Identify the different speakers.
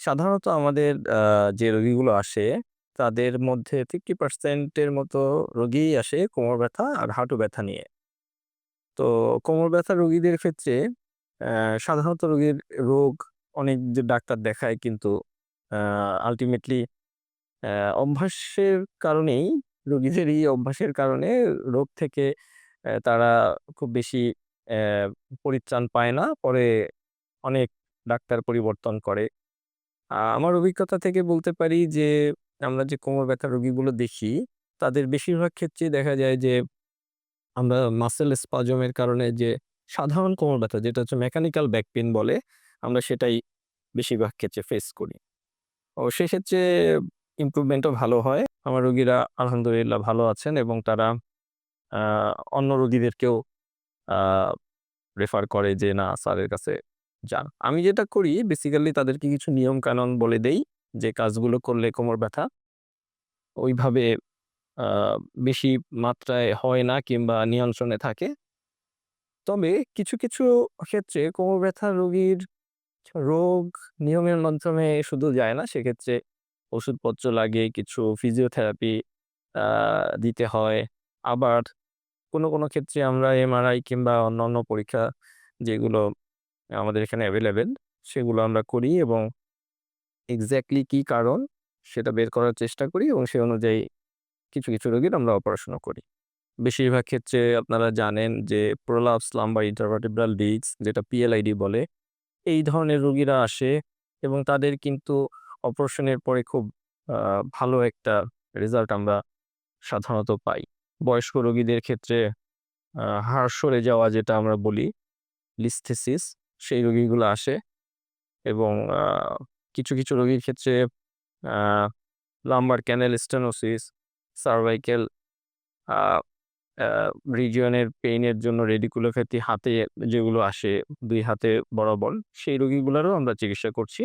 Speaker 1: সাধারণত আমাদের যে রোগীগুলো আসে, তাদের মধ্যে 50% এর মতো রোগীই আসে কোমর ব্যথা আর হাঁটু ব্যথা নিয়ে। তো কোমর ব্যথা রোগীদের ক্ষেত্রে সাধারণত রোগীর রোগ অনেক যে ডাক্তার দেখায় কিন্তু আ আল্টিমেটলি অভ্যাসের কারণেই রোগীদের এই অভ্যাসের কারণে রোগ থেকে তারা খুব বেশি অ্যা পরিত্রাণ পায় না। পরে অনেক ডাক্তার পরিবর্তন করে। আমার অভিজ্ঞতা থেকে বলতে পারি যে, আমরা যে কোমর ব্যথার রোগীগুলো দেখি, তাদের বেশিরভাগ ক্ষেত্রেই দেখা যায় যে, আমরা মাসল স্পাজম এর কারণে যে সাধারণ কোমর ব্যথা যেটা হচ্ছে মেকানিক্যাল ব্যাক পেইন বলে, আমরা সেটাই বেশিরভাগ ক্ষেত্রে ফেস করি। সেক্ষেত্রে ইমপ্রুভমেন্ট ও ভালো হয়। আমার রোগীরা আলহামদুলিল্লাহ ভালো আছেন এবং তারা আ অন্য রোগীদেরকেও আ রেফার করে যে, "না স্যারের কাছে যান।" আমি যেটা করি বেসিক্যালি তাদেরকে কিছু নিয়ম-কানুন বলে দেই যে, কাজগুলো করলে কোমর ব্যথা ওইভাবে আ বেশি মাত্রায় হয় না কিংবা নিয়ন্ত্রণে থাকে। তবে কিছু ক্ষেত্রে কোমর ব্যথা রোগীর রোগ নিয়মের মাধ্যমে শুধু যায় না। সেক্ষেত্রে ওষুধপত্র লাগে, কিছু ফিজিওথেরাপি আ দিতে হয়। আবার কোনো ক্ষেত্রে আমরা এমআরআই কিংবা অন্যান্য পরীক্ষা যেগুলো আমাদের এখানে এভেইলেবল সেগুলো আমরা করি এবং এক্সাক্টলি কি কারণ সেটা বের করার চেষ্টা করি এবং সে অনুযায়ী কিছু রোগীর আমরা অপারেশনও করি। বেশিরভাগ ক্ষেত্রে আপনারা জানেন যে প্রোলাপস লাম্বার ইন্টারভার্টিব্রাল ডিস্ক যেটা পিএলআইডি বলে, এই ধরনের রোগীরা আসে এবং তাদের কিন্তু অপারেশনের পরে খুব আ ভালো একটা রেজাল্ট আমরা সাধারণত পাই। বয়স্ক রোগীদের ক্ষেত্রে হাড় সরে যাওয়া যেটা আমরা বলি লিস্থেসিস সেই রোগীগুলো আসে এবং কিছু রোগীর ক্ষেত্রে আ লাম্বার ক্যানাল স্টেনোসিস, সার্ভাইকেল আ আ রিজিয়নের পেইনের জন্য রেডিকুলোপ্যাথি হাতে যেগুলো আসে ২ হাতে বরাবর, সেই রোগীগুলারও আমরা চিকিৎসা করছি।